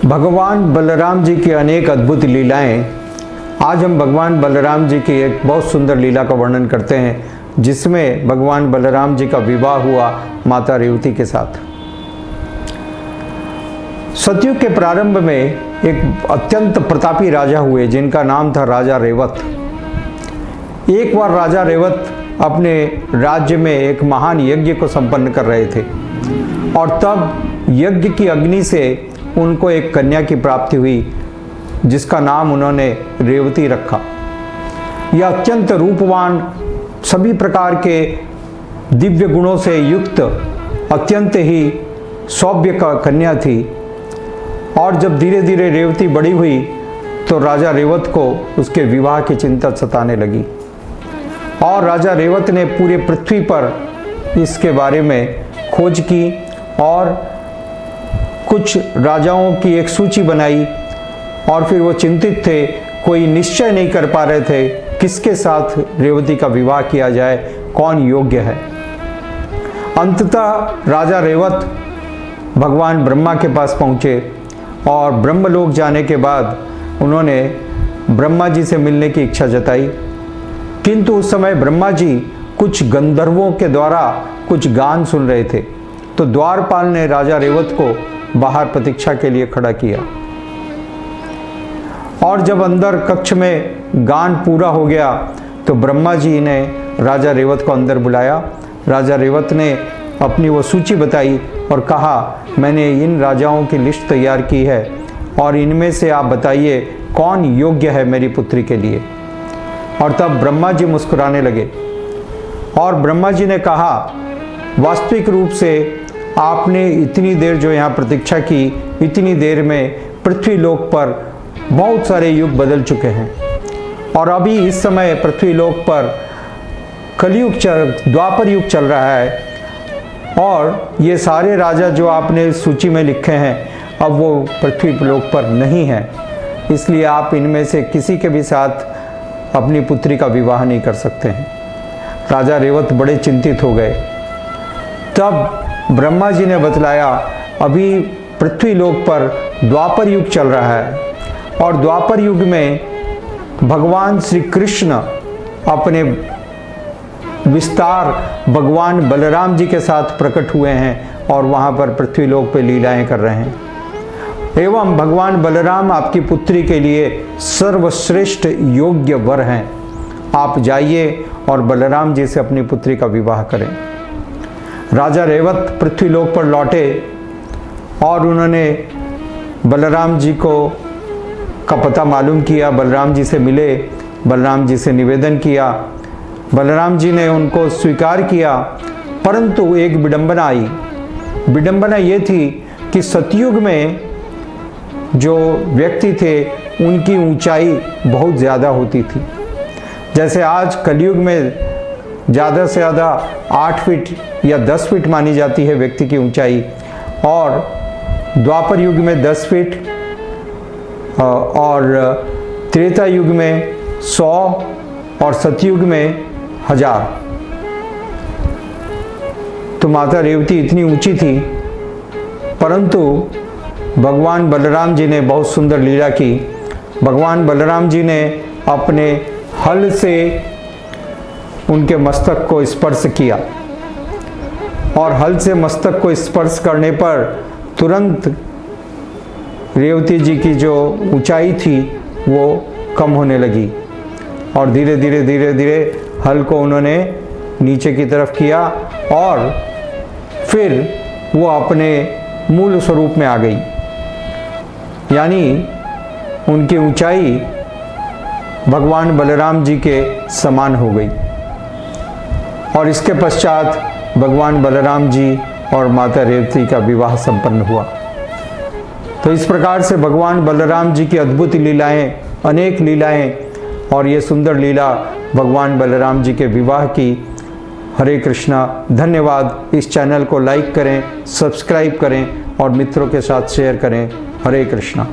भगवान बलराम जी की अनेक अद्भुत लीलाएं। आज हम भगवान बलराम जी की एक बहुत सुंदर लीला का वर्णन करते हैं, जिसमें भगवान बलराम जी का विवाह हुआ माता रेवती के साथ। सतयुग के प्रारंभ में एक अत्यंत प्रतापी राजा हुए, जिनका नाम था राजा रेवत। एक बार राजा रेवत अपने राज्य में एक महान यज्ञ को संपन्न कर रहे थे, और तब यज्ञ की अग्नि से उनको एक कन्या की प्राप्ति हुई, जिसका नाम उन्होंने रेवती रखा। यह अत्यंत रूपवान, सभी प्रकार के दिव्य गुणों से युक्त अत्यंत ही सौम्य कन्या थी। और जब धीरे धीरे रेवती बड़ी हुई तो राजा रेवत को उसके विवाह की चिंता सताने लगी, और राजा रेवत ने पूरे पृथ्वी पर इसके बारे में खोज की और कुछ राजाओं की एक सूची बनाई। और फिर वो चिंतित थे, कोई निश्चय नहीं कर पा रहे थे किसके साथ रेवती का विवाह किया जाए, कौन योग्य है। अंततः राजा रेवत भगवान ब्रह्मा के पास पहुँचे, और ब्रह्मलोक जाने के बाद उन्होंने ब्रह्मा जी से मिलने की इच्छा जताई। किंतु उस समय ब्रह्मा जी कुछ गंधर्वों के द्वारा कुछ गान सुन रहे थे, तो द्वारपाल ने राजा रेवत को बाहर प्रतीक्षा के लिए खड़ा किया। और जब अंदर कक्ष में गान पूरा हो गया तो ब्रह्मा जी ने राजा रेवत को अंदर बुलाया। राजा रेवत ने अपनी वो सूची बताई और कहा, मैंने इन राजाओं की लिस्ट तैयार की है, और इनमें से आप बताइए कौन योग्य है मेरी पुत्री के लिए। और तब ब्रह्मा जी मुस्कुराने लगे, और ब्रह्मा जी ने कहा, वास्तविक रूप से आपने इतनी देर जो यहाँ प्रतीक्षा की, इतनी देर में पृथ्वी लोक पर बहुत सारे युग बदल चुके हैं, और अभी इस समय पृथ्वी लोक पर कलयुग द्वापर युग चल रहा है, और ये सारे राजा जो आपने सूची में लिखे हैं अब वो पृथ्वी लोक पर नहीं है, इसलिए आप इनमें से किसी के भी साथ अपनी पुत्री का विवाह नहीं कर सकते हैं। राजा रेवत बड़े चिंतित हो गए। तब ब्रह्मा जी ने बतलाया, अभी पृथ्वी लोक पर द्वापर युग चल रहा है, और द्वापर युग में भगवान श्री कृष्ण अपने विस्तार भगवान बलराम जी के साथ प्रकट हुए हैं, और वहाँ पर पृथ्वी लोक पे लीलाएं कर रहे हैं। एवं भगवान बलराम आपकी पुत्री के लिए सर्वश्रेष्ठ योग्य वर हैं। आप जाइए और बलराम जी से अपनी पुत्री का विवाह करें। राजा रेवत पृथ्वी लोक पर लौटे, और उन्होंने बलराम जी का पता मालूम किया, बलराम जी से मिले, बलराम जी से निवेदन किया। बलराम जी ने उनको स्वीकार किया, परंतु एक विडंबना आई। विडंबना ये थी कि सतयुग में जो व्यक्ति थे उनकी ऊंचाई बहुत ज़्यादा होती थी। जैसे आज कलयुग में ज़्यादा से ज़्यादा 8 फीट या 10 फीट मानी जाती है व्यक्ति की ऊंचाई, और द्वापर युग में 10 फीट, और त्रेता युग में 100, और सतयुग में 1000। तो माता रेवती इतनी ऊंची थी, परंतु भगवान बलराम जी ने बहुत सुंदर लीला की। भगवान बलराम जी ने अपने हल से उनके मस्तक को स्पर्श किया, और हल से मस्तक को स्पर्श करने पर तुरंत रेवती जी की जो ऊंचाई थी वो कम होने लगी, और धीरे धीरे धीरे धीरे हल को उन्होंने नीचे की तरफ किया, और फिर वो अपने मूल स्वरूप में आ गई। यानी उनकी ऊंचाई भगवान बलराम जी के समान हो गई। और इसके पश्चात भगवान बलराम जी और माता रेवती का विवाह संपन्न हुआ। तो इस प्रकार से भगवान बलराम जी की अद्भुत लीलाएं, अनेक लीलाएं, और ये सुंदर लीला भगवान बलराम जी के विवाह की। हरे कृष्णा। धन्यवाद। इस चैनल को लाइक करें, सब्सक्राइब करें, और मित्रों के साथ शेयर करें। हरे कृष्णा।